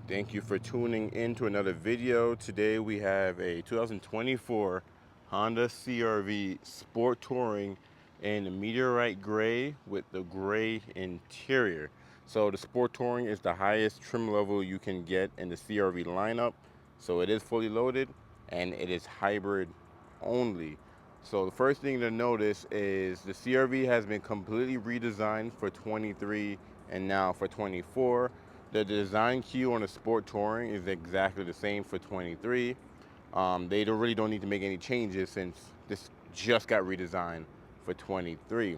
Thank you for tuning in to another video. Today we have a 2024 Honda CR-V Sport Touring in Meteorite gray with the gray interior. So the Sport Touring is the highest trim level you can get in the CR-V lineup. So it is fully loaded and it is hybrid only. So the first thing to notice is the CR-V has been completely redesigned for 23 and now for 24. The design cue on the Sport Touring is exactly the same for 23. They really don't need to make any changes since this just got redesigned for 23.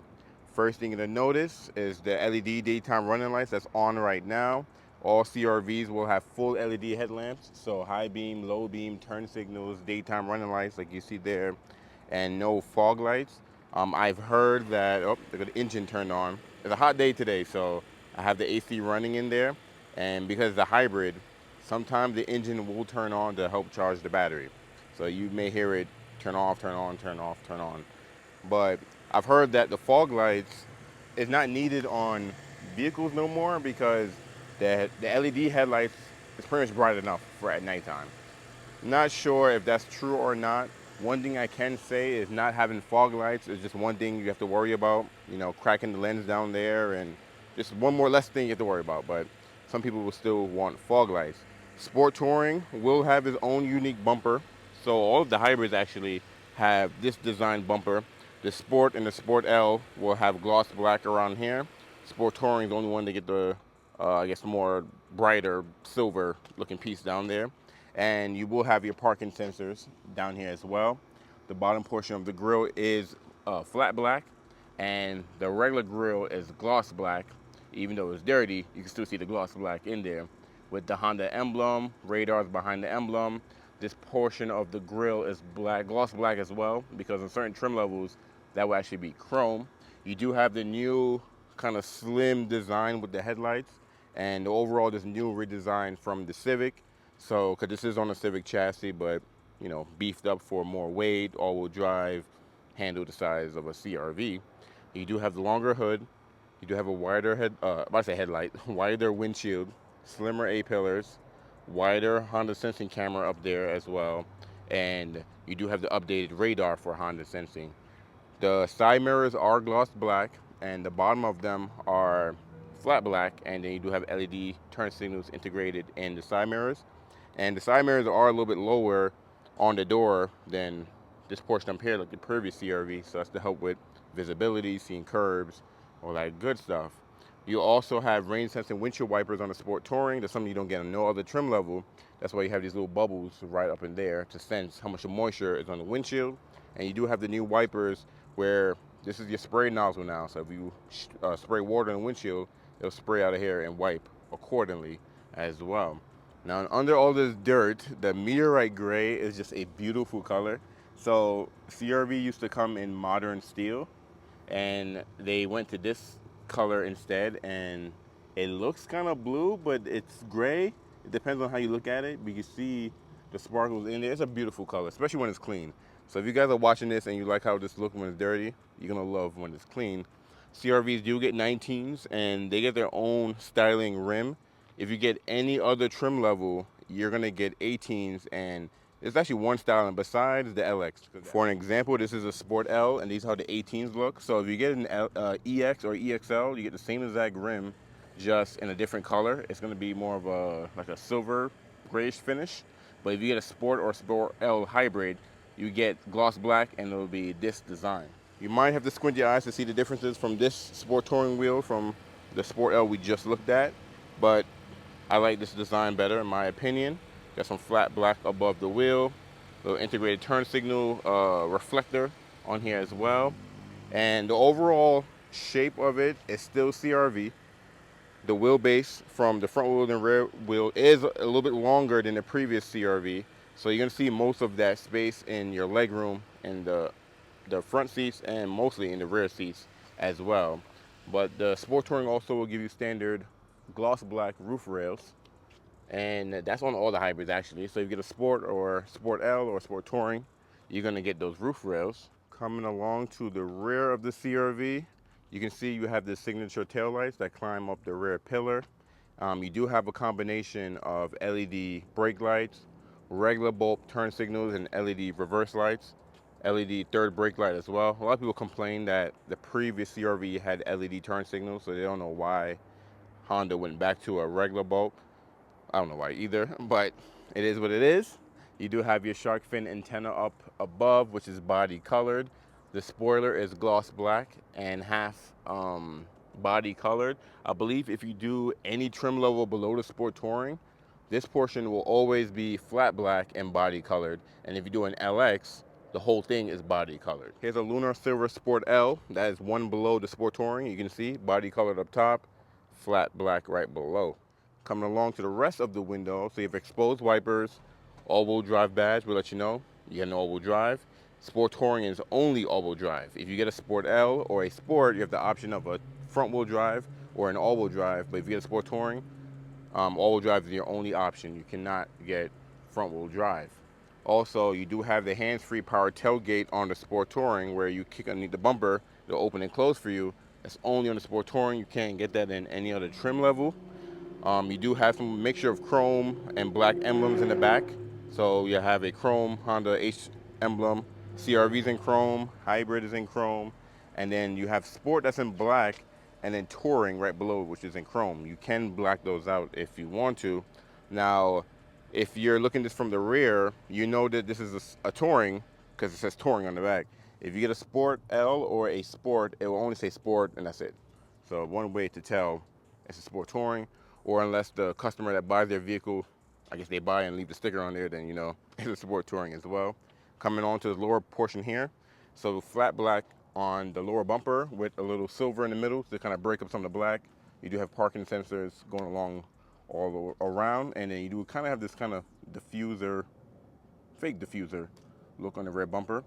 First thing to notice is the LED daytime running lights that's on right now. All CR-Vs will have full LED headlamps, so high beam, low beam, turn signals, daytime running lights like you see there, and no fog lights. I've heard that, oh, they got the engine turned on. It's a hot day today, so I have the AC running in there, and because it's a hybrid, sometimes the engine will turn on to help charge the battery. So you may hear it turn off, turn on, turn off, turn on. But I've heard that the fog lights is not needed on vehicles no more because the LED headlights is pretty much bright enough for at nighttime. Not sure if that's true or not. One thing I can say is not having fog lights is just one thing you have to worry about. You know, cracking the lens down there and just one more less thing you have to worry about. But some people will still want fog lights. Sport Touring will have its own unique bumper. So all of the hybrids actually have this design bumper. The Sport and the Sport L will have gloss black around here. Sport Touring is the only one to get the, I guess, more brighter silver looking piece down there. And you will have your parking sensors down here as well. The bottom portion of the grille is flat black, and the regular grille is gloss black. Even though it's dirty, you can still see the gloss black in there. With the Honda emblem, radars behind the emblem, this portion of the grille is black, gloss black as well, because in certain trim levels, that will actually be chrome. You do have the new kind of slim design with the headlights, and overall this new redesign from the Civic. So, because this is on a Civic chassis, but, you know, beefed up for more weight, all-wheel drive, handle the size of a CR-V. You do have the longer hood. You do have a wider headlight, wider windshield, slimmer A-pillars, wider Honda sensing camera up there as well, and you do have the updated radar for Honda sensing. The side mirrors are gloss black, and the bottom of them are flat black, and then you do have LED turn signals integrated in the side mirrors. And the side mirrors are a little bit lower on the door than this portion up here, like the previous CR-V, so that's to help with visibility, seeing curbs, all that good stuff. You also have rain sensing windshield wipers on the Sport Touring. That's something you don't get on no other trim level. That's why you have these little bubbles right up in there to sense how much moisture is on the windshield. And you do have the new wipers where this is your spray nozzle now. So if you spray water in the windshield, it'll spray out of here and wipe accordingly as well. Now, under all this dirt, the Meteorite gray is just a beautiful color. So CR-V used to come in modern steel, and they went to this color instead, and it looks kind of blue, but it's gray. It depends on how you look at it, but you see the sparkles in there. It's a beautiful color, especially when it's clean. So if you guys are watching this and you like how this looks when it's dirty, you're gonna love when it's clean. CR-Vs do get 19s, and they get their own styling rim. If you get any other trim level, you're gonna get 18s, and there's actually one styling besides the LX. For an example, this is a Sport L, and these are how the 18s look. So if you get an EX or EXL, you get the same exact rim, just in a different color. It's gonna be more of a like a silver grayish finish. But if you get a Sport or Sport L hybrid, you get gloss black, and it'll be this design. You might have to squint your eyes to see the differences from this Sport Touring wheel from the Sport L we just looked at, but I like this design better in my opinion. Got some flat black above the wheel, little integrated turn signal reflector on here as well. And the overall shape of it is still CR-V. The wheelbase from the front wheel and rear wheel is a little bit longer than the previous CR-V. So you're gonna see most of that space in your legroom in the front seats and mostly in the rear seats as well. But the Sport Touring also will give you standard gloss black roof rails, and that's on all the hybrids actually. So if you get a Sport or Sport L or Sport Touring, you're gonna get those roof rails. Coming along to the rear of the CR-V, you can see you have the signature taillights that climb up the rear pillar. You do have a combination of LED brake lights, regular bulb turn signals, and LED reverse lights, LED third brake light as well. A lot of people complain that the previous CRV had LED turn signals, so they don't know why Honda went back to a regular bulb. I don't know why either, but it is what it is. You do have your shark fin antenna up above, which is body colored. The spoiler is gloss black and half body colored. I believe if you do any trim level below the Sport Touring, this portion will always be flat black and body colored. And if you do an LX, the whole thing is body colored. Here's a Lunar Silver Sport L. That is one below the Sport Touring. You can see body colored up top, flat black right below. Coming along to the rest of the window, so you have exposed wipers, all-wheel drive badge will let you know you get an all-wheel drive. Sport Touring is only all-wheel drive. If you get a Sport L or a Sport, you have the option of a front-wheel drive or an all-wheel drive. But if you get a Sport Touring, all-wheel drive is your only option. You cannot get front-wheel drive. Also, you do have the hands-free power tailgate on the Sport Touring where you kick underneath the bumper, it'll open and close for you. That's only on the Sport Touring. You can't get that in any other trim level. You do have some mixture of chrome and black emblems in the back. So you have a chrome Honda H emblem, CRV's in chrome, hybrid is in chrome, and then you have Sport that's in black, and then Touring right below, which is in chrome. You can black those out if you want to. Now, if you're looking just from the rear, you know that this is a Touring because it says Touring on the back. If you get a Sport L or a Sport, it will only say Sport and that's it. So one way to tell it's a Sport Touring, or unless the customer that buys their vehicle, I guess they buy and leave the sticker on there, then you know it's a Sport Touring as well. Coming on to the lower portion here, so flat black on the lower bumper with a little silver in the middle to kind of break up some of the black. You do have parking sensors going along all around, and then you do kind of have this kind of diffuser, fake diffuser look on the rear bumper.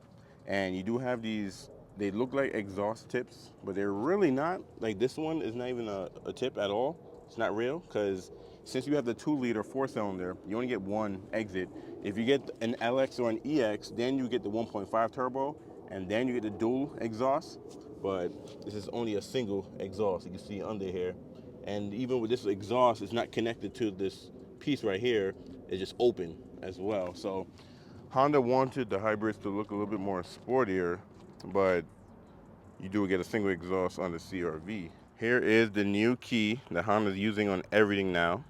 And you do have these, they look like exhaust tips, but they're really not. Like this one is not even a tip at all. It's not real because since you have the 2-liter 4-cylinder, you only get one exit. If you get an LX or an EX, then you get the 1.5 turbo, and then you get the dual exhaust. But this is only a single exhaust. You can see under here. And even with this exhaust, it's not connected to this piece right here. It's just open as well. So Honda wanted the hybrids to look a little bit more sportier, but you do get a single exhaust on the CRV. Here is the new key that Honda's using on everything now.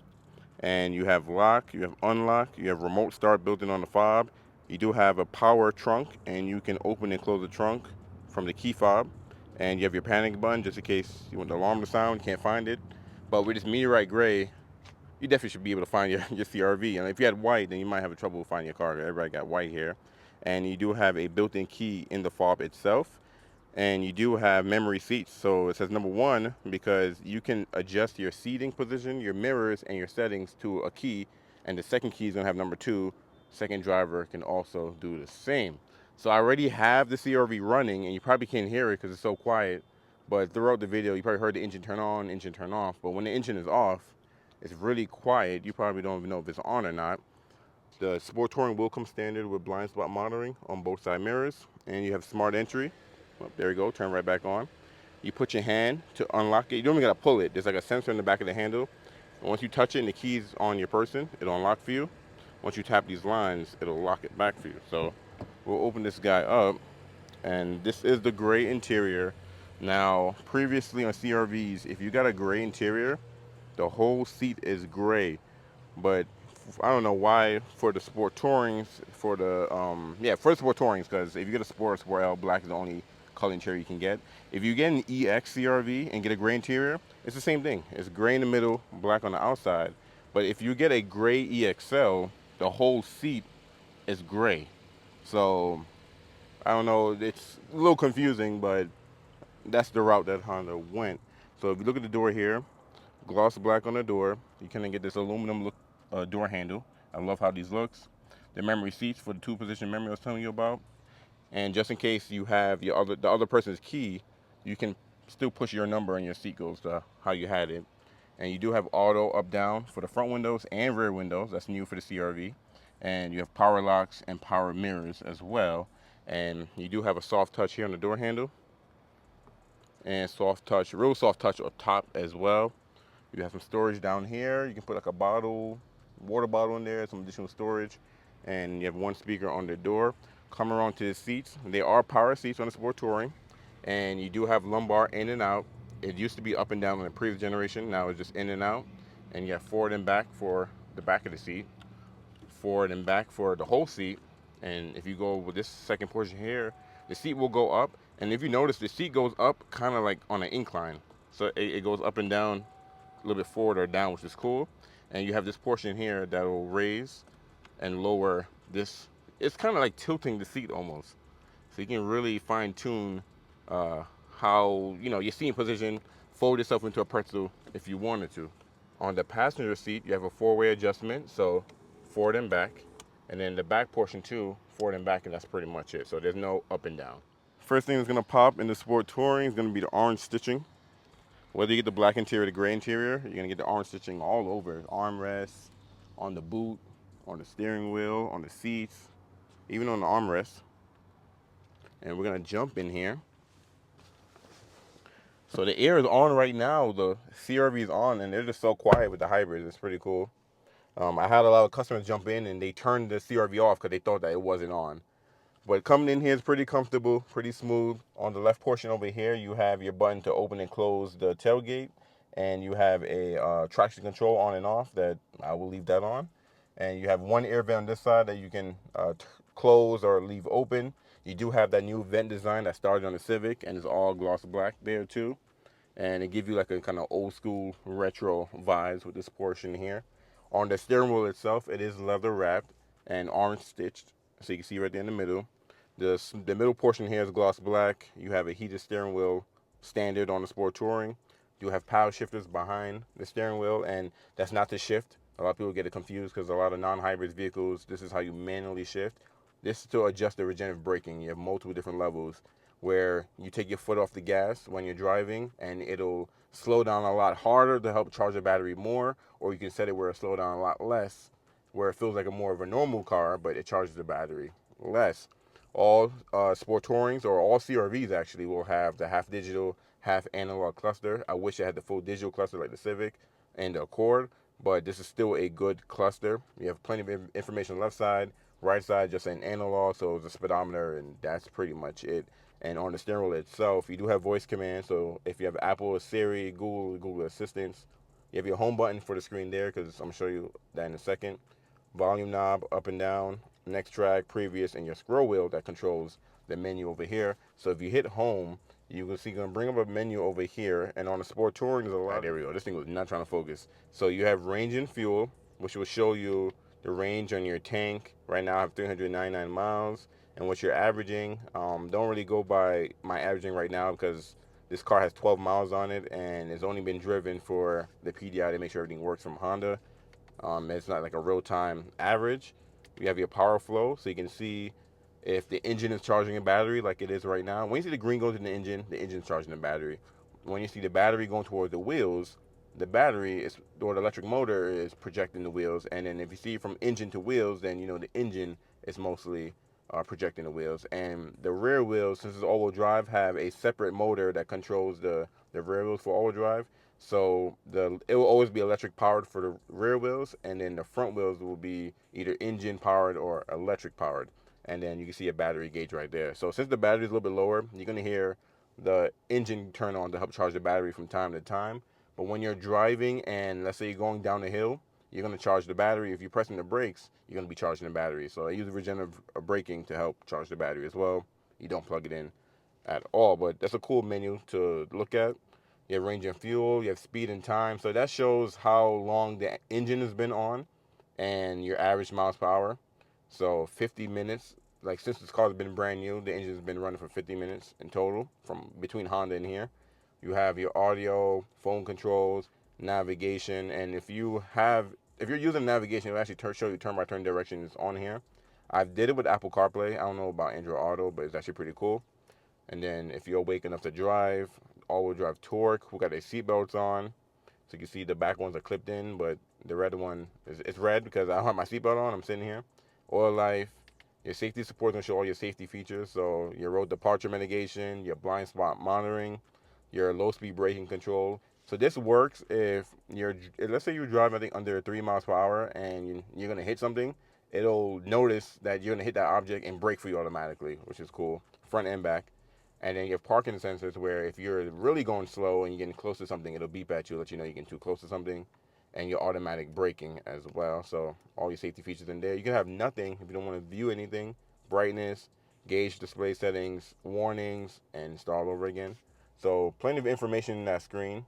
And you have lock, you have unlock, you have remote start built in on the fob. You do have a power trunk, and you can open and close the trunk from the key fob. And you have your panic button just in case you want the alarm to sound, you can't find it. But with this Meteorite gray, you definitely should be able to find your CRV. And if you had white, then you might have trouble finding your car. Everybody got white here. And you do have a built-in key in the fob itself. And you do have memory seats. So it says number 1 because you can adjust your seating position, your mirrors, and your settings to a key. And the second key is going to have number 2. Second driver can also do the same. So I already have the CRV running, and you probably can't hear it because it's so quiet. But throughout the video, you probably heard the engine turn on, engine turn off. But when the engine is off, it's really quiet. You probably don't even know if it's on or not. The Sport Touring will come standard with blind spot monitoring on both side mirrors. And you have smart entry. Well, there you go, turn right back on. You put your hand to unlock it. You don't even gotta pull it. There's like a sensor in the back of the handle. And once you touch it and the key's on your person, it'll unlock for you. Once you tap these lines, it'll lock it back for you. So we'll open this guy up. And this is the gray interior. Now, previously on CRVs, if you got a gray interior, the whole seat is gray. But I don't know why for the Sport Tourings, for the for the Sport Tourings, because if you get a Sport L, black is the only color interior you can get. If you get an EX CRV and get a gray interior, it's the same thing. It's gray in the middle, black on the outside. But if you get a gray EXL, the whole seat is gray. So I don't know, it's a little confusing, but that's the route that Honda went. So if you look at the door here, gloss black on the door. You can get this aluminum look door handle. I love how these looks. The memory seats for the 2-position memory I was telling you about. And just in case you have the other person's key, you can still push your number and your seat goes to how you had it. And you do have auto up down for the front windows and rear windows. That's new for the CRV. And you have power locks and power mirrors as well. And you do have a soft touch here on the door handle. And soft touch, real soft touch up top as well. You have some storage down here. You can put like a bottle, water bottle in there, some additional storage, and you have one speaker on the door. Come around to the seats. They are power seats on the Sport Touring, and you do have lumbar in and out. It used to be up and down in the previous generation. Now it's just in and out, and you have forward and back for the back of the seat, forward and back for the whole seat. And if you go with this second portion here, the seat will go up. And if you notice, the seat goes up kind of like on an incline. So it goes up and down a little bit forward or down, which is cool. And you have this portion here that will raise and lower this. It's kind of like tilting the seat almost. So you can really fine tune uh, how, your seating position, fold yourself into a pretzel if you wanted to. On the passenger seat, you have a four-way adjustment, so forward and back. And then the back portion too, forward and back, and that's pretty much it. So there's no up and down. First thing that's gonna pop in the Sport Touring is gonna be the orange stitching. Whether you get the black interior or the gray interior, you're gonna get the orange stitching all over. Armrests, on the boot, on the steering wheel, on the seats, even on the armrest. And we're gonna jump in here. So the air is on right now. The CRV is on, and they're just so quiet with the hybrids. It's pretty cool. I had a lot of customers jump in, and they turned the CRV off because they thought that it wasn't on. But coming in here is pretty comfortable, pretty smooth. On the left portion over here, you have your button to open and close the tailgate, and you have a traction control on and off that I will leave that on. And you have one air vent on this side that you can close or leave open. You do have that new vent design that started on the Civic, and it's all gloss black there too. And it gives you like a kind of old school retro vibes with this portion here. On the steering wheel itself, it is leather wrapped and orange stitched, so you can see right there in the middle. The middle portion here is gloss black. You have a heated steering wheel standard on the Sport Touring. You have power shifters behind the steering wheel, and that's not the shift. A lot of people get it confused because a lot of non-hybrid vehicles, this is how you manually shift. This is to adjust the regenerative braking. You have multiple different levels where you take your foot off the gas when you're driving, and it'll slow down a lot harder to help charge the battery more, or you can set it where it'll slow down a lot less, where it feels like a more of a normal car, but it charges the battery less. All Sport Tourings, or all CRVs actually, will have the half digital, half analog cluster. I wish it had the full digital cluster like the Civic and the Accord, but this is still a good cluster. You have plenty of information on the left side, right side just an analog, so it's a speedometer, and that's pretty much it. And on the steering wheel itself, you do have voice commands, so if you have Apple or Siri, Google Assistants, you have your home button for the screen there, because I'm going to show you that in a second. Volume knob up and down, next track, previous, and your scroll wheel that controls the menu over here. So if you hit home, you can see you're gonna bring up a menu over here, and on the Sport Touring, there's a lot. There we go. This thing was not trying to focus. So you have range and fuel, which will show you the range on your tank. Right now I have 399 miles, and what you're averaging. Don't really go by my averaging right now because this car has 12 miles on it, and it's only been driven for the PDI to make sure everything works from Honda. It's not like a real-time average. You have your power flow, so you can see if the engine is charging a battery like it is right now. When you see the green go to the engine is charging the battery. When you see the battery going towards the wheels, the battery is, or the electric motor is projecting the wheels. And then if you see from engine to wheels, then you know the engine is mostly projecting the wheels. And the rear wheels, since it's all-wheel drive, have a separate motor that controls the rear wheels for all-wheel drive. So it will always be electric powered for the rear wheels, and then the front wheels will be either engine powered or electric powered. And then you can see a battery gauge right there. So since the battery is a little bit lower, you're gonna hear the engine turn on to help charge the battery from time to time. But when you're driving and let's say you're going down the hill, you're gonna charge the battery. If you're pressing the brakes, you're gonna be charging the battery. So I use regenerative braking to help charge the battery as well. You don't plug it in at all, but that's a cool menu to look at. You have range and fuel, you have speed and time. So that shows how long the engine has been on and your average miles per hour. So 50 minutes, like since this car's been brand new, the engine's been running for 50 minutes in total from between Honda and here. You have your audio, phone controls, navigation, and if you're using navigation, it'll actually show you turn-by-turn directions on here. I did it with Apple CarPlay. I don't know about Android Auto, but it's actually pretty cool. And then if you're awake enough to drive, all-wheel drive torque. We got their seatbelts on. So you can see the back ones are clipped in, but the red one it's red because I don't have my seatbelt on. I'm sitting here. Oil life. Your safety support is going to show all your safety features. So your road departure mitigation, your blind spot monitoring, your low speed braking control. So this works if let's say you're driving, I think, under 3 miles per hour and you're gonna hit something. It'll notice that you're gonna hit that object and brake for you automatically, which is cool, front and back. And then you have parking sensors where if you're really going slow and you're getting close to something, it'll beep at you, let you know you're getting too close to something, and your automatic braking as well. So all your safety features in there. You can have nothing if you don't want to view anything. Brightness, gauge display settings, warnings, and start all over again. So plenty of information in that screen.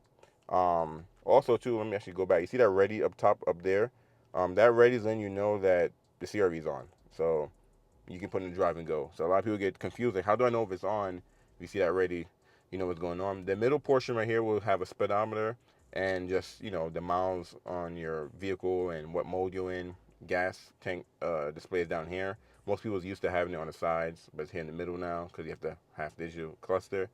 Also too, let me actually go back. You see that ready up top up there? That ready is letting you know that the CRV is on. So you can put in drive and go. So a lot of people get confused, like, how do I know if it's on? If you see that ready, you know what's going on. The middle portion right here will have a speedometer and just, the miles on your vehicle and what mode you're in. Gas tank displays down here. Most people's used to having it on the sides, but it's here in the middle now because you have the half digital cluster.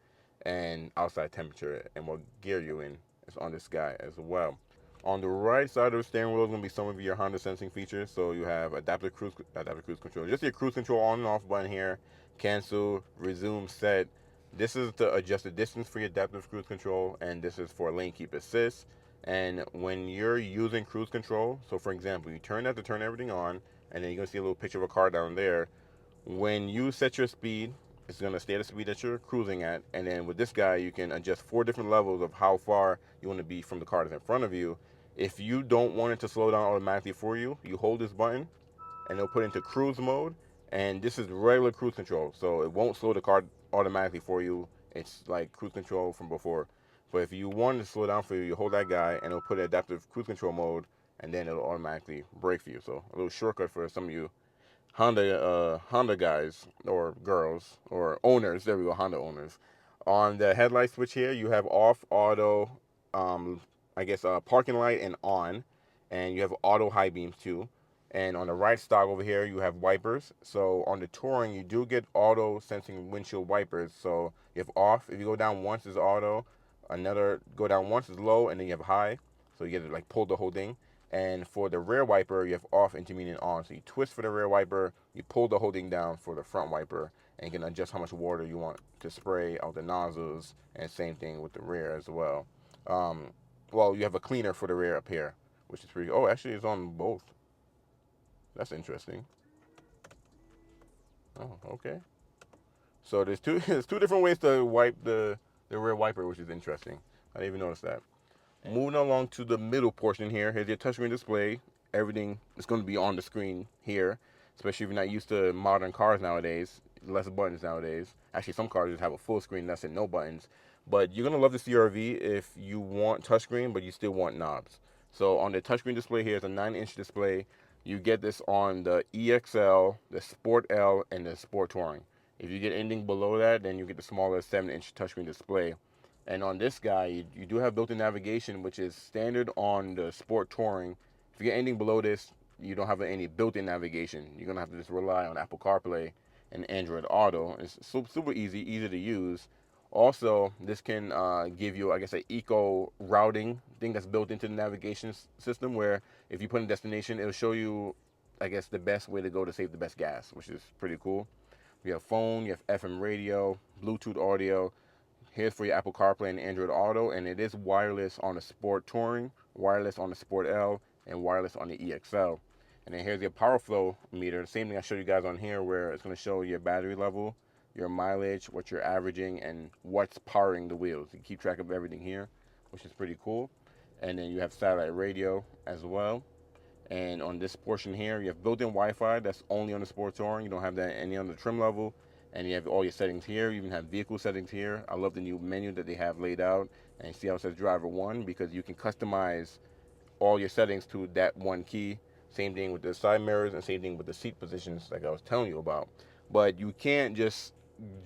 And outside temperature and what gear you're in is on this guy as well. On the right side of the steering wheel is going to be some of your Honda sensing features. So you have adaptive cruise control. Just your cruise control on and off button here. Cancel, resume, set. This is to adjust the distance for your adaptive cruise control, and this is for lane keep assist. And when you're using cruise control, so for example, you turn that to turn everything on, and then you're going to see a little picture of a car down there. When you set your speed, it's going to stay at the speed that you're cruising at. And then with this guy, you can adjust 4 different levels of how far you want to be from the car that's in front of you. If you don't want it to slow down automatically for you, you hold this button and it'll put into cruise mode. And this is regular cruise control, so it won't slow the car automatically for you. It's like cruise control from before. But if you want it to slow down for you, you hold that guy and it'll put adaptive cruise control mode, and then it'll automatically brake for you. So a little shortcut for some of you Honda guys or girls or owners. There we go, Honda owners. On the headlight switch here, you have off, auto, I guess parking light and on, and you have auto high beams too. And on the right stock over here, you have wipers. So on the Touring, you do get auto sensing windshield wipers. So you have off. If you go down once is auto, another go down once is low, and then you have high. So you get to like pull the whole thing. And for the rear wiper, you have off, intermediate, on. So you twist for the rear wiper, you pull the whole thing down for the front wiper, and you can adjust how much water you want to spray out the nozzles, and same thing with the rear as well. Um, well, you have a cleaner for the rear up here, which is pretty. Oh, actually, it's on both. That's interesting. Oh, okay. So there's two there's 2 different ways to wipe the rear wiper, which is interesting. I didn't even notice that. Moving along to the middle portion here, here's your touchscreen display. Everything is going to be on the screen here, especially if you're not used to modern cars nowadays. Less buttons nowadays. Actually, some cars just have a full screen that's in no buttons. But you're going to love the CRV if you want touchscreen, but you still want knobs. So on the touchscreen display here is a 9-inch display. You get this on the EXL, the Sport L, and the Sport Touring. If you get anything below that, then you get the smaller 7-inch touchscreen display. And on this guy, you do have built-in navigation, which is standard on the Sport Touring. If you get anything below this, you don't have any built-in navigation. You're gonna have to just rely on Apple CarPlay and Android Auto. It's super easy to use. Also, this can give you, I guess, an eco routing thing that's built into the navigation system, where if you put in destination, it'll show you, I guess, the best way to go to save the best gas, which is pretty cool. You have phone, you have FM radio, Bluetooth audio. Here's for your Apple CarPlay and Android Auto, and it is wireless on the Sport Touring, wireless on the Sport L, and wireless on the EXL. And then here's your power flow meter. Same thing I showed you guys on here, where it's going to show your battery level, your mileage, what you're averaging, and what's powering the wheels. You keep track of everything here, which is pretty cool. And then you have satellite radio as well. And on this portion here, you have built-in Wi-Fi that's only on the Sport Touring. You don't have that any on the trim level. And you have all your settings here. You even have vehicle settings here. I love the new menu that they have laid out. And you see how it says driver one, because you can customize all your settings to that one key. Same thing with the side mirrors and same thing with the seat positions like I was telling you about. But you can't just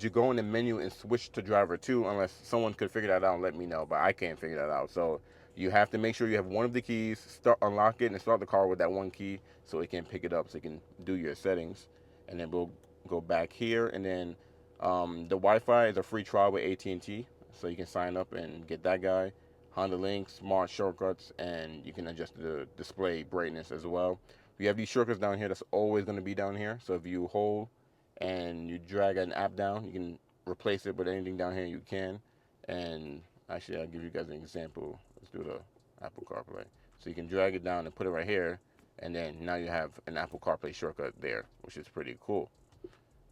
you go in the menu and switch to driver 2 unless someone could figure that out and let me know, but I can't figure that out. So you have to make sure you have one of the keys, unlock it and start the car with that one key so it can pick it up so you can do your settings. And then we'll go back here, and then the Wi-Fi is a free trial with AT&T, so you can sign up and get that guy. Honda Link, smart shortcuts, and you can adjust the display brightness as well. We have these shortcuts down here that's always going to be down here. So if you hold and you drag an app down, you can replace it with anything down here you can. And actually, I'll give you guys an example Let's do the Apple CarPlay. So you can drag it down and put it right here, and then now you have an Apple CarPlay shortcut there, which is pretty cool.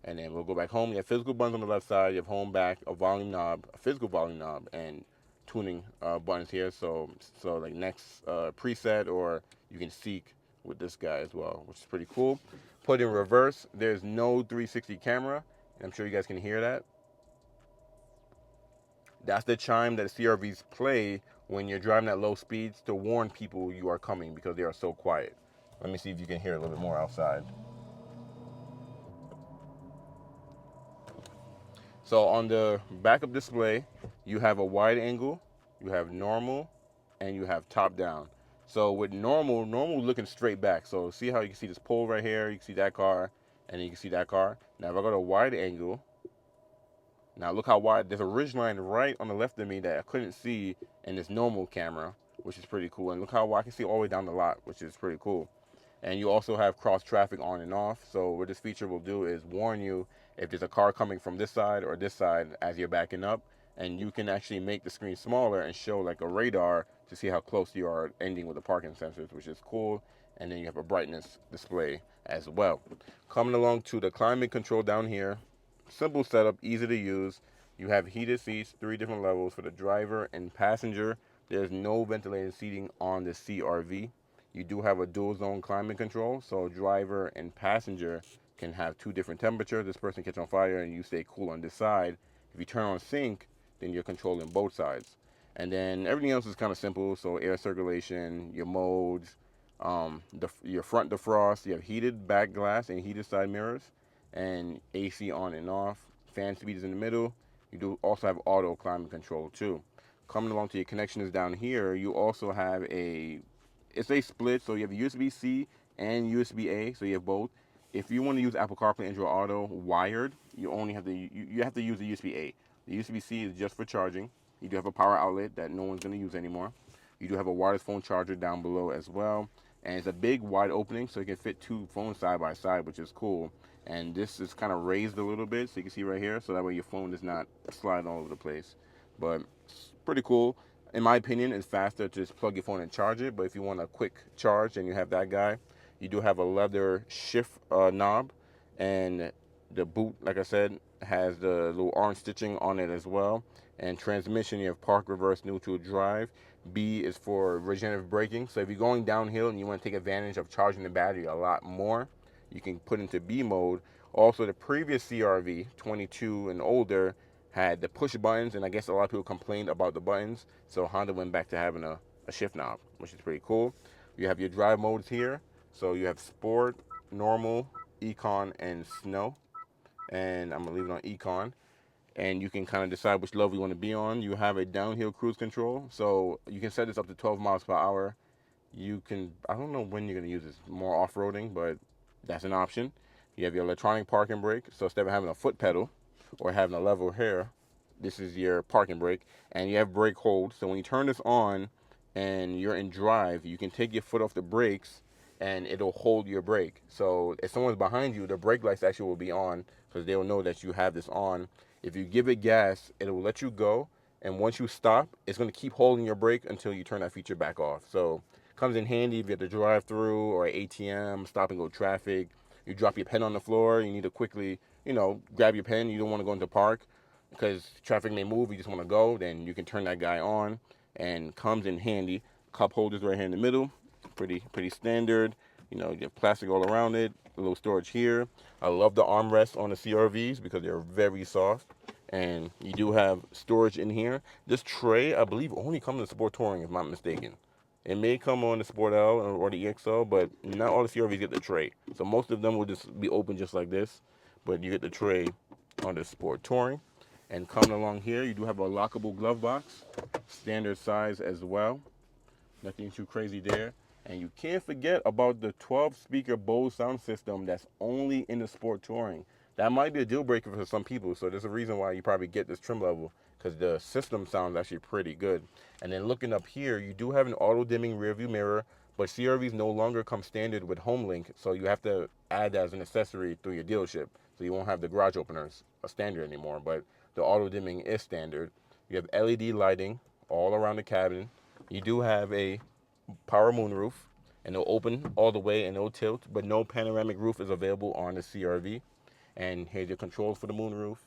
And then we'll go back home. You have physical buttons on the left side. You have home, back, a volume knob, a physical volume knob, and tuning buttons here. So like next preset, or you can seek with this guy as well, which is pretty cool. Put in reverse. There's no 360 camera. I'm sure you guys can hear that. That's the chime that CRVs play when you're driving at low speeds to warn people you are coming because they are so quiet. Let me see if you can hear a little bit more outside. So on the backup display, you have a wide angle, you have normal, and you have top down. So with normal looking straight back. So see how you can see this pole right here, you can see that car, and then you can see that car. Now if I go to wide angle, now look how wide, there's a ridge line right on the left of me that I couldn't see in this normal camera, which is pretty cool. And look how wide I can see all the way down the lot, which is pretty cool. And you also have cross traffic on and off. So what this feature will do is warn you if there's a car coming from this side or this side as you're backing up. And you can actually make the screen smaller and show like a radar to see how close you are ending with the parking sensors, which is cool. And then you have a brightness display as well. Coming along to the climate control down here. Simple setup, easy to use. You have heated seats, 3 different levels for the driver and passenger. There's no ventilated seating on the CRV. You do have a dual zone climate control, so driver and passenger can have 2 different temperatures. This person catch on fire and you stay cool on this side. If you turn on sync, then you're controlling both sides. And then everything else is kind of simple, so air circulation, your modes, your front defrost, you have heated back glass and heated side mirrors, and AC on and off. Fan speed is in the middle. You do also have auto climate control too. Coming along to your connections down here, you also have it's a split, so you have USB-C and USB-A, so you have both. If you want to use Apple CarPlay, Android Auto wired, you only have to you have to use the USB-A. The USB-C is just for charging. You do have a power outlet that no one's going to use anymore. You do have a wireless phone charger down below as well, and it's a big wide opening, so you can fit 2 phones side by side, which is cool. And this is kind of raised a little bit, so you can see right here, so that way your phone does not slide all over the place. But it's pretty cool. In my opinion, it's faster to just plug your phone and charge it, but if you want a quick charge, then you have that guy. You do have a leather shift knob, and the boot, like I said, has the little orange stitching on it as well. And transmission, you have park, reverse, neutral, drive. B is for regenerative braking. So if you're going downhill and you want to take advantage of charging the battery a lot more, you can put into B mode. Also, the previous CRV, 22 and older, had the push buttons, and I guess a lot of people complained about the buttons. So Honda went back to having a shift knob, which is pretty cool. You have your drive modes here. So you have sport, normal, econ, and snow. And I'm gonna leave it on econ. And you can kind of decide which level you want to be on. You have a downhill cruise control. So you can set this up to 12 miles per hour. You can, I don't know when you're gonna use this, more off-roading, but that's an option. You have your electronic parking brake. So instead of having a foot pedal or having a level here, this is your parking brake. And you have brake hold. So when you turn this on and you're in drive, you can take your foot off the brakes and it'll hold your brake. So if someone's behind you, the brake lights actually will be on because they'll know that you have this on. If you give it gas, it will let you go. And once you stop, it's going to keep holding your brake until you turn that feature back off. So comes in handy if you have to drive through or ATM, stop and go traffic. You drop your pen on the floor, you need to quickly, grab your pen. You don't want to go into park because traffic may move. You just want to go, then you can turn that guy on, and comes in handy. Cup holders right here in the middle, pretty standard. You have plastic all around it. A little storage here. I love the armrests on the CRVs because they're very soft. And you do have storage in here. This tray, I believe, only comes in the Sport Touring, if I'm not mistaken. It may come on the Sport L or the EXL, but not all the CRVs get the tray. So most of them will just be open just like this, but you get the tray on the Sport Touring. And coming along here, you do have a lockable glove box, standard size as well. Nothing too crazy there. And you can't forget about the 12-speaker Bose sound system that's only in the Sport Touring. That might be a deal breaker for some people, so there's a reason why you probably get this trim level, because the system sounds actually pretty good. And then looking up here, you do have an auto-dimming rearview mirror, but CRVs no longer come standard with HomeLink, so you have to add that as an accessory through your dealership. So you won't have the garage openers a standard anymore, but the auto-dimming is standard. You have LED lighting all around the cabin. You do have a power moonroof, and it'll open all the way and it'll tilt, but no panoramic roof is available on the CRV. And here's your controls for the moonroof.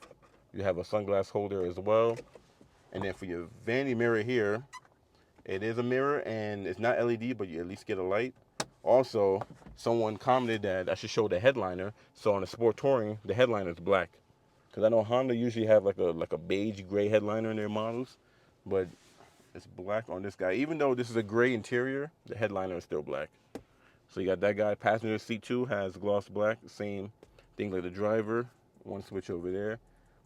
You have a sunglass holder as well. And then for your vanity mirror here, it is a mirror and it's not LED, but you at least get a light. Also, someone commented that I should show the headliner. So on the Sport Touring, the headliner is black. Because I know Honda usually have like a beige gray headliner in their models, but it's black on this guy. Even though this is a gray interior, the headliner is still black. So you got that guy. Passenger seat 2 has gloss black, same thing like the driver. One switch over there.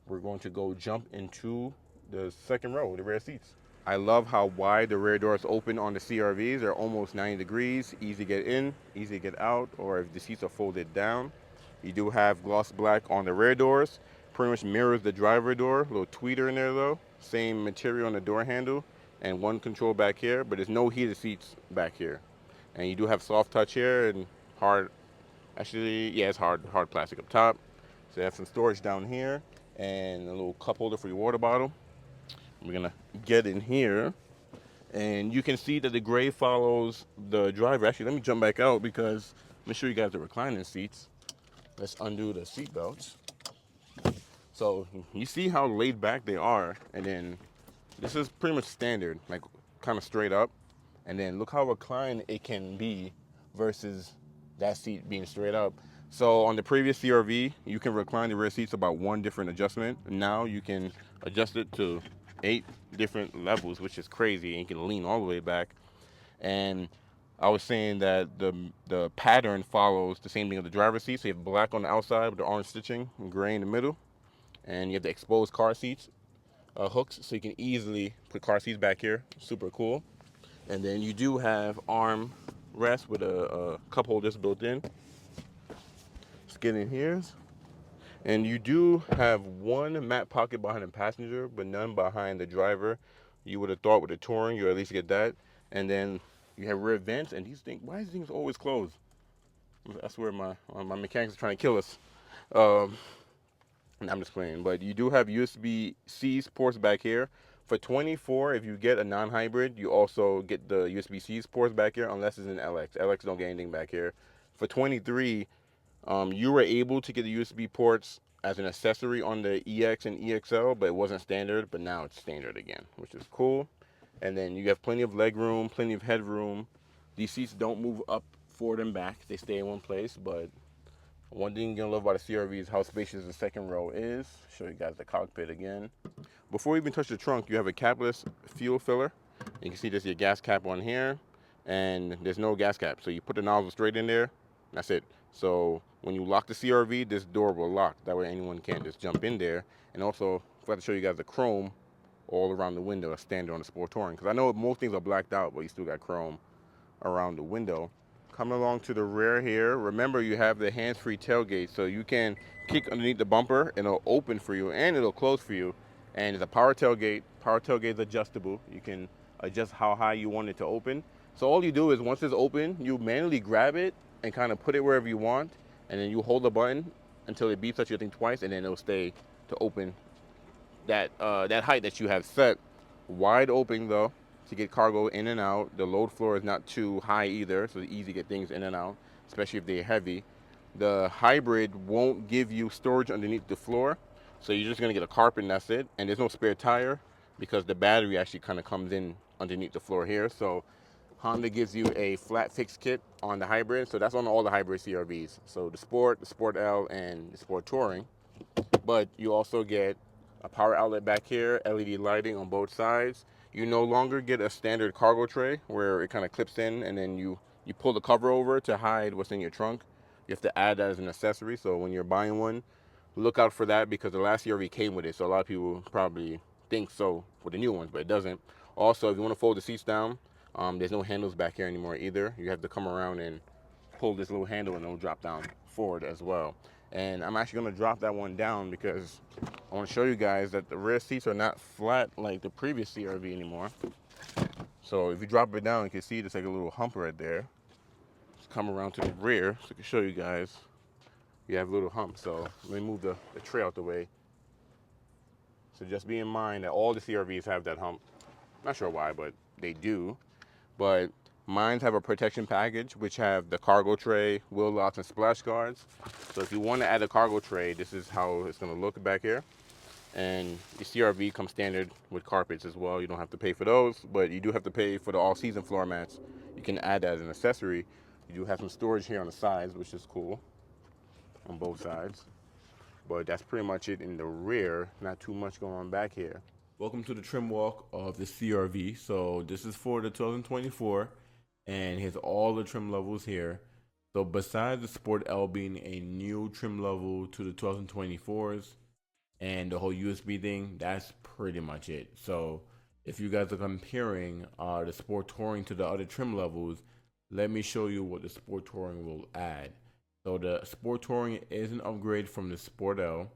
We're going to go jump into the second row, the rear seats. I love how wide the rear doors open on the CRVs. They're almost 90 degrees, easy to get in, easy to get out, or if the seats are folded down. You do have gloss black on the rear doors. Pretty much mirrors the driver door. A little tweeter in there though. Same material on the door handle and one control back here, but there's no heated seats back here. And you do have soft touch here and hard, actually, yeah, it's hard plastic up top. So you have some storage down here and a little cup holder for your water bottle. We're gonna get in here and you can see that the gray follows the driver. Actually, let me jump back out because let me show you guys the reclining seats. Let's undo the seat belts. So you see how laid back they are, and then this is pretty much standard, like kind of straight up. And then look how reclined it can be versus that seat being straight up. So on the previous CRV, you can recline the rear seats about one different adjustment. Now you can adjust it to 8 different levels, which is crazy. And you can lean all the way back. And I was saying that the pattern follows the same thing of the driver's seat. So you have black on the outside with the orange stitching and gray in the middle. And you have the exposed car seats hooks, so you can easily put car seats back here. Super cool. And then you do have arm rest with a cup holders built in. Let's get in here. And you do have one mat pocket behind the passenger, but none behind the driver. You would have thought with the Touring, you at least get that. And then you have rear vents, and these things, why are these things always closed? That's where my mechanics are trying to kill us. I'm just playing, but you do have USB-C ports back here. For 24, if you get a non-hybrid, you also get the USB-C ports back here, unless it's an LX. LX don't get anything back here. For 23, you were able to get the USB ports as an accessory on the EX and EXL, but it wasn't standard, but now it's standard again, which is cool. And then you have plenty of leg room, plenty of headroom. These seats don't move up, forward, and back. They stay in one place, but one thing you're gonna love about the CRV is how spacious the second row is. Show you guys the cockpit again. Before you even touch the trunk, you have a capless fuel filler. You can see there's your gas cap on here, and there's no gas cap. So you put the nozzle straight in there, that's it. So when you lock the CRV, this door will lock. That way anyone can't just jump in there. And also, I forgot to show you guys the chrome all around the window, that's standard on the Sport Touring. Because I know most things are blacked out, but you still got chrome around the window. Coming along to the rear here, remember you have the hands-free tailgate, so you can kick underneath the bumper and it'll open for you and it'll close for you. And it's a power tailgate. Power tailgate is adjustable. You can adjust how high you want it to open. So all you do is once it's open, you manually grab it and kind of put it wherever you want, and then you hold the button until it beeps at you, I think twice, and then it'll stay to open that height that you have set. Wide open though, to get cargo in and out. The load floor is not too high either, so it's easy to get things in and out, especially if they're heavy. The hybrid won't give you storage underneath the floor, so you're just gonna get a carpet and that's it. And there's no spare tire because the battery actually kind of comes in underneath the floor here. So Honda gives you a flat fix kit on the hybrid, so that's on all the hybrid CRVs. So the Sport L, and the Sport Touring. But you also get a power outlet back here, LED lighting on both sides. You no longer get a standard cargo tray where it kind of clips in and then you pull the cover over to hide what's in your trunk. You have to add that as an accessory, so when you're buying one, look out for that because the last CRV came with it, so a lot of people probably think so for the new ones, but it doesn't. Also, if you want to fold the seats down, there's no handles back here anymore either. You have to come around and pull this little handle and it'll drop down forward as well. And I'm actually going to drop that one down because I want to show you guys that the rear seats are not flat like the previous CRV anymore. So if you drop it down, you can see there's like a little hump right there. Just come around to the rear so I can show you guys. You have a little hump. So let me move the tray out the way. So just be in mind that all the CRVs have that hump. Not sure why, but they do. But mines have a protection package, which have the cargo tray, wheel locks, and splash guards. So if you want to add a cargo tray, this is how it's going to look back here. And the CRV comes standard with carpets as well. You don't have to pay for those, but you do have to pay for the all-season floor mats. You can add that as an accessory. You do have some storage here on the sides, which is cool, on both sides. But that's pretty much it in the rear. Not too much going on back here. Welcome to the trim walk of the CRV. So this is for the 2024, and here's all the trim levels here. So besides the Sport L being a new trim level to the 2024s and the whole USB thing, that's pretty much it. So if you guys are comparing the Sport Touring to the other trim levels, let me show you what the Sport Touring will add. So the Sport Touring is an upgrade from the Sport L.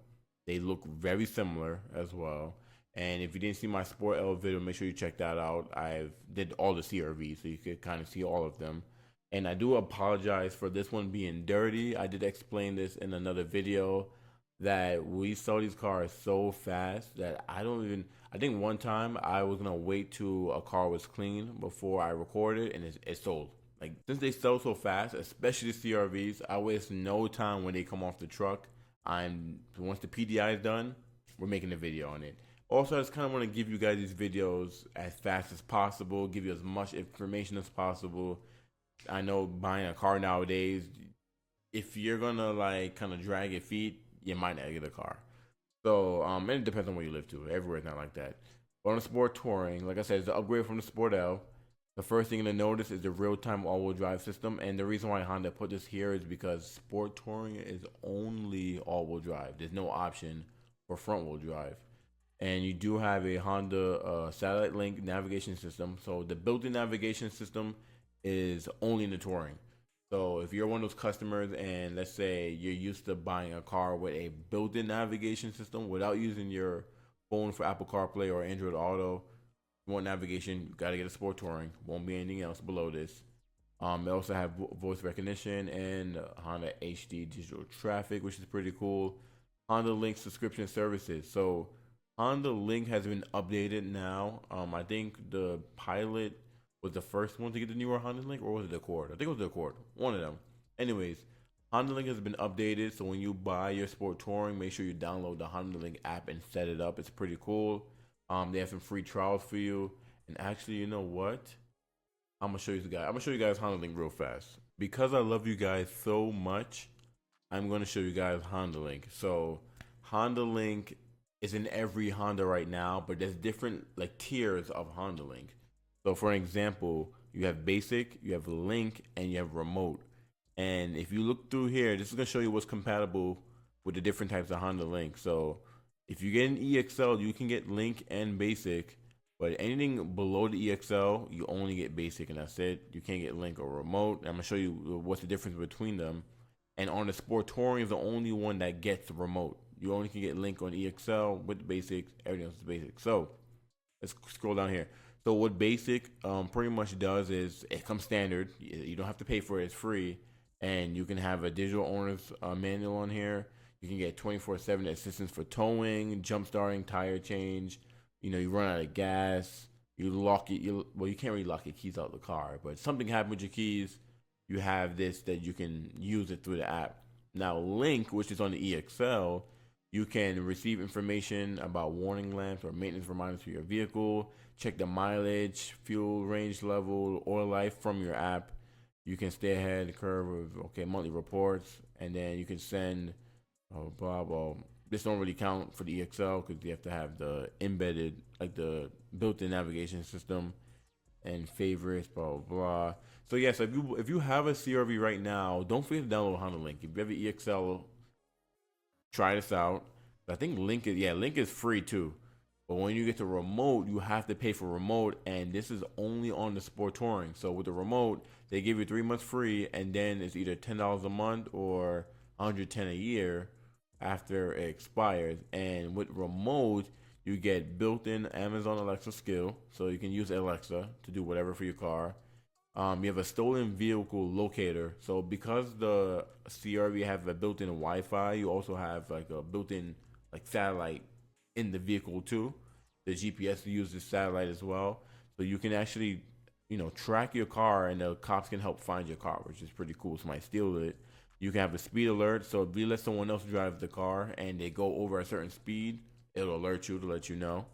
They look very similar as well. And if you didn't see my Sport L video, make sure you check that out. I did all the CRVs, so you could kind of see all of them. And I do apologize for this one being dirty. I did explain this in another video that we saw these cars so fast that I think one time I was going to wait till a car was clean before I recorded, and it sold. Like, since they sell so fast, especially the CRVs, I waste no time when they come off the truck. Once the PDI is done, we're making a video on it. Also, I just kind of want to give you guys these videos as fast as possible, give you as much information as possible. I know buying a car nowadays, if you're gonna like kind of drag your feet, you might not get a car. So, and it depends on where you live too. Everywhere is not like that. But on the Sport Touring, like I said, it's the upgrade from the Sport L. The first thing to notice is the real-time all-wheel drive system, and the reason why Honda put this here is because Sport Touring is only all-wheel drive. There's no option for front-wheel drive. And you do have a Honda satellite link navigation system. So the built-in navigation system is only in the Touring. So if you're one of those customers and let's say you're used to buying a car with a built-in navigation system without using your phone for Apple CarPlay or Android Auto, you want navigation, you gotta get a Sport Touring. Won't be anything else below this. They also have voice recognition and Honda HD digital traffic, which is pretty cool. Honda Link subscription services. So Honda Link has been updated now. I think the Pilot was the first one to get the newer Honda Link, or was it the Accord? I think it was the Accord. One of them. Anyways, Honda Link has been updated, so when you buy your Sport Touring, make sure you download the Honda Link app and set it up. It's pretty cool. They have some free trials for you. And actually, you know what? I'm gonna show you guys. I'm gonna show you guys Honda Link real fast because I love you guys so much. I'm gonna show you guys Honda Link. So Honda Link is in every Honda right now, but there's different like tiers of Honda Link. So for an example, you have basic, you have Link, and you have remote. And if you look through here, this is gonna show you what's compatible with the different types of Honda Link. So if you get an EXL, you can get Link and basic, but anything below the EXL, you only get basic, and that's it. You can't get Link or remote. I'm gonna show you what's the difference between them. And on the Sport Touring is the only one that gets the remote. You only can get Link on EXL with basic. Everything else is basic. So let's scroll down here. So what basic pretty much does is it comes standard. You don't have to pay for it. It's free, and you can have a digital owner's manual on here. You can get 24/7 assistance for towing, jump starting, tire change. You know, you run out of gas, you lock it. You can't really lock your keys out of the car, but something happened with your keys. You have this that you can use it through the app. Now, Link, which is on the EXL, you can receive information about warning lamps or maintenance reminders for your vehicle, check the mileage, fuel range level, oil life from your app. You can stay ahead of the curve of monthly reports, and then you can send this don't really count for the EXL because you have to have the embedded, like the built-in navigation system and favorites, blah, blah, blah. So yeah, so if you have a CRV right now, don't forget to download Honda Link. If you have an EXL, try this out. I think Link is free too. But when you get the remote, you have to pay for remote, and this is only on the Sport Touring. So with the remote, they give you 3 months free, and then it's either $10 a month or $110 a year after it expires. And with remote, you get built-in Amazon Alexa skill, so you can use Alexa to do whatever for your car. You have a stolen vehicle locator. So because the CRV have a built-in Wi-Fi, you also have like a built-in like satellite in the vehicle too. The GPS uses satellite as well. So you can actually, track your car, and the cops can help find your car, which is pretty cool. Somebody steals it, you can have a speed alert. So if you let someone else drive the car and they go over a certain speed, it'll alert you to let you know.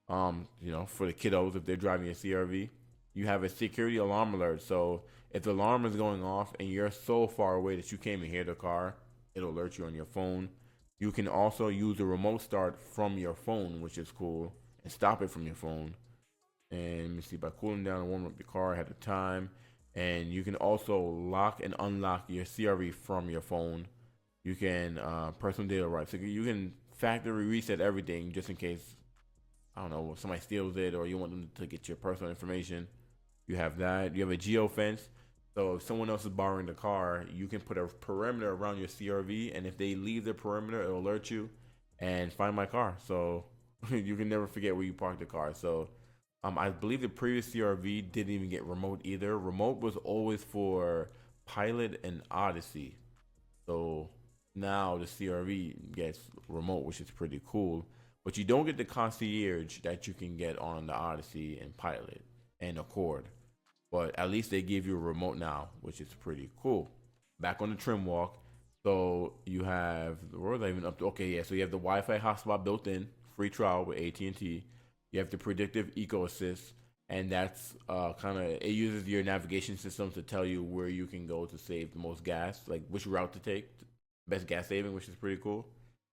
For the kiddos, if they're driving a CRV, you have a security alarm alert. So if the alarm is going off and you're so far away that you can't even hear the car, it'll alert you on your phone. You can also use the remote start from your phone, which is cool, and stop it from your phone. And let me see, by cooling down and warming up your car ahead of time. And you can also lock and unlock your CRV from your phone. You can personal data rights. So you can factory reset everything just in case, I don't know, somebody steals it or you want them to get your personal information. You have that. You have a geo fence. So if someone else is borrowing the car, you can put a perimeter around your CRV, and if they leave the perimeter, it'll alert you and find my car. So you can never forget where you parked the car. So I believe the previous CRV didn't even get remote either. Remote was always for Pilot and Odyssey. So now the CRV gets remote, which is pretty cool. But you don't get the concierge that you can get on the Odyssey and Pilot and Accord. But at least they give you a remote now, which is pretty cool. Back on the trim walk. So you have, where was I even up to? Okay, yeah. So you have the Wi-Fi hotspot built in, free trial with AT&T. You have the predictive eco assist, and that's kind of, it uses your navigation system to tell you where you can go to save the most gas, like which route to take, best gas saving, which is pretty cool.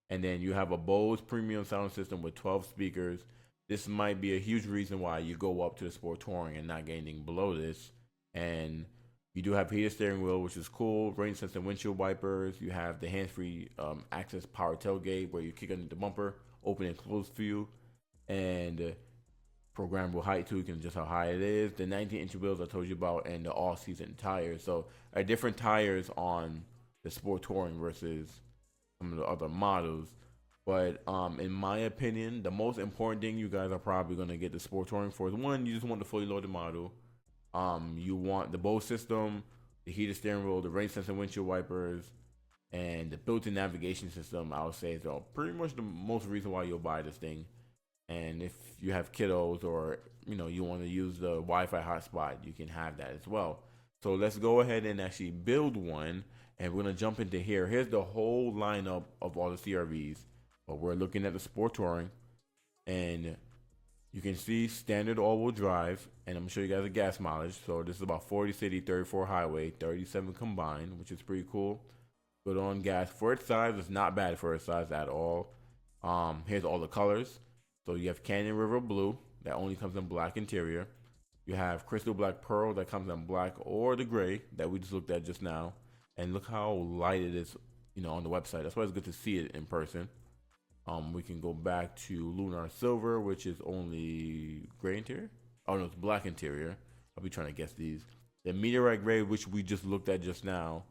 And then you have a Bose premium sound system with 12 speakers. This might be a huge reason why you go up to the Sport Touring and not get anything below this. And you do have heated steering wheel, which is cool. Rain sensing windshield wipers. You have the hands-free access power tailgate where you kick under the bumper, open and close for you, and programmable height too. You can adjust how high it is. The 19-inch wheels I told you about, and the all-season tires. So different tires on the Sport Touring versus some of the other models. But in my opinion, the most important thing you guys are probably gonna get the Sport Touring for is, one, you just want the fully loaded model. You want the Bose system, the heated steering wheel, the rain sensing windshield wipers, and the built-in navigation system. I would say is pretty much the most reason why you'll buy this thing. And if you have kiddos, or you want to use the Wi-Fi hotspot, you can have that as well. So let's go ahead and actually build one, and we're gonna jump into here. Here's the whole lineup of all the CRVs. But we're looking at the Sport Touring, and you can see standard all-wheel drive, and I'm gonna show you guys the gas mileage. So this is about 40 city, 34 highway, 37 combined, which is pretty cool. Good on gas for its size. It's not bad for its size at all. Here's all the colors. So you have Canyon River Blue that only comes in black interior. You have Crystal Black Pearl that comes in black or the gray that we just looked at just now. And look how light it is, on the website. That's why it's good to see it in person. We can go back to Lunar Silver, which is only gray interior. Oh no, it's black interior. I'll be trying to guess these. The Meteorite Gray, which we just looked at just now,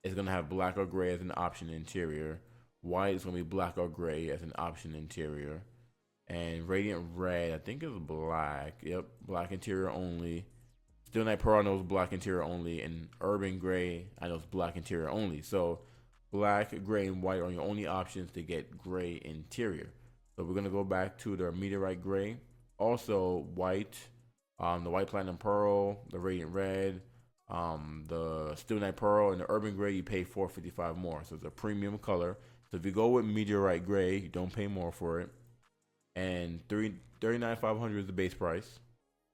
is gonna have black or gray as an option interior. White is gonna be black or gray as an option interior. And Radiant Red, I think is black. Yep, black interior only. Steel Night Pearl, I know is black interior only. And Urban Gray, I know is black interior only. So black, gray, and white are your only options to get gray interior. So we're gonna go back to the Meteorite Gray. Also white, the White Platinum Pearl, the Radiant Red, the Steel Night Pearl, and the Urban Gray. You pay $455 more. So it's a premium color. So if you go with Meteorite Gray, you don't pay more for it. And $39,500 is the base price.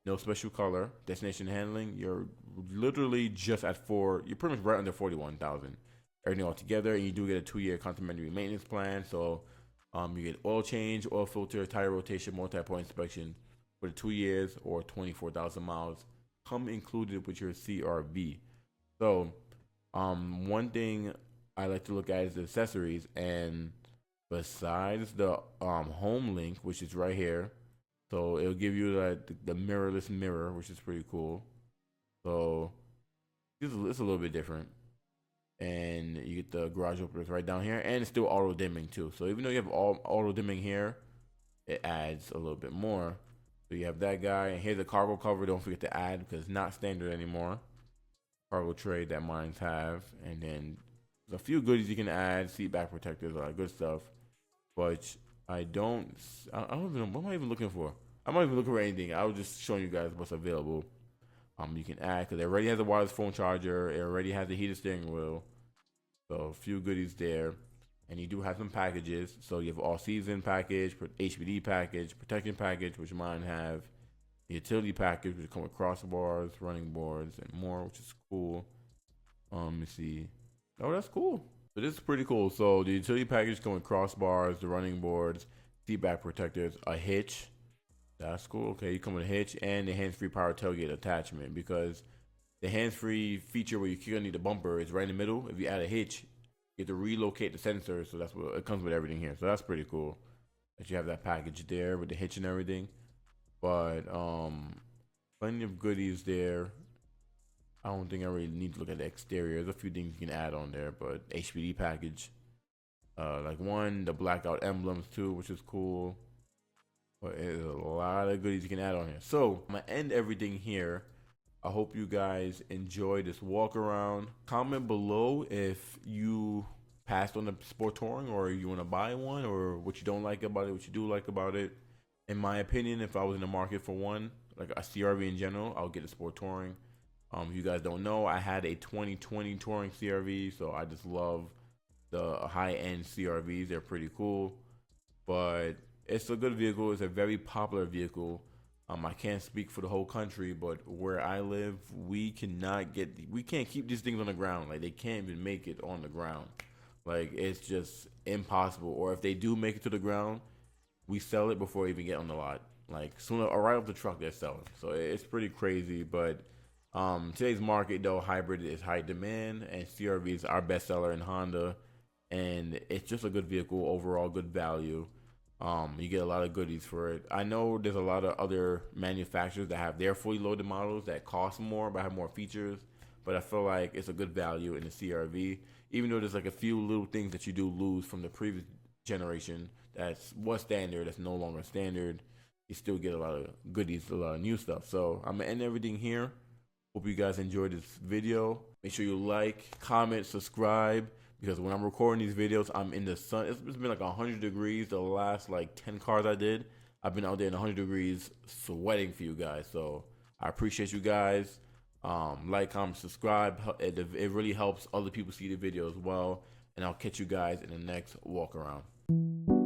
No special color. Destination handling, you're literally just at you're pretty much right under 41,000. Everything all together, and you do get a 2-year complimentary maintenance plan. So you get oil change, oil filter, tire rotation, multi-point inspection for the 2 years or 24,000 miles, come included with your CRV. So one thing I like to look at is the accessories, and besides the home link, which is right here, so it'll give you the mirrorless mirror, which is pretty cool. So it's a little bit different. And you get the garage openers right down here, and it's still auto dimming too. So even though you have all auto dimming here, it adds a little bit more. So you have that guy, and here's the cargo cover. Don't forget to add, because it's not standard anymore. Cargo tray that mines have, and then there's a few goodies you can add, seat back protectors, all that good stuff. But I don't even know, what am I even looking for? I'm not even looking for anything. I was just showing you guys what's available. You can add because it already has a wireless phone charger. It already has a heated steering wheel. So a few goodies there. And you do have some packages. So you have all season package, HBD package, protection package, which mine have, the utility package, which come with crossbars, running boards, and more, which is cool. Let me see. Oh, that's cool. So this is pretty cool. So the utility package come with crossbars, the running boards, seat back protectors, a hitch. That's cool. Okay, you come with a hitch and the hands-free power tailgate attachment, because the hands-free feature where you kick underneath the bumper is right in the middle. If you add a hitch, you have to relocate the sensor, so that's what it comes with everything here. So that's pretty cool that you have that package there with the hitch and everything. But plenty of goodies there. I don't think I really need to look at the exterior. There's a few things you can add on there, but HPD package, like the blackout emblems too, which is cool. But there's a lot of goodies you can add on here. So I'm gonna end everything here. I hope you guys enjoy this walk around. Comment below if you passed on the sport touring, or you want to buy one, or what you don't like about it, what you do like about it. In my opinion, if I was in the market for one, like a CRV in general, I'll get a sport touring. If you guys don't know, I had a 2020 touring CRV, so I just love the high-end CRVs. They're pretty cool, but it's a good vehicle. It's a very popular vehicle. I can't speak for the whole country, but where I live, we can't keep these things on the ground. Like, they can't even make it on the ground. Like, it's just impossible. Or if they do make it to the ground, we sell it before we even get on the lot. Like, sooner or right off the truck, they're selling. So it's pretty crazy. But today's market, though, hybrid is high demand, and CRV is our best seller in Honda. And it's just a good vehicle overall, good value. You get a lot of goodies for it. I know there's a lot of other manufacturers that have their fully loaded models that cost more but have more features, but I feel like it's a good value in the CRV, even though there's like a few little things that you do lose from the previous generation was standard, that's no longer standard. You still get a lot of goodies, a lot of new stuff. So I'm gonna end everything here. Hope you guys enjoyed this video. Make sure you like, comment, subscribe, because when I'm recording these videos, I'm in the sun. It's been like 100 degrees the last like 10 cars I did. I've been out there in 100 degrees sweating for you guys. So I appreciate you guys. Like, comment, subscribe. It really helps other people see the video as well. And I'll catch you guys in the next walk around.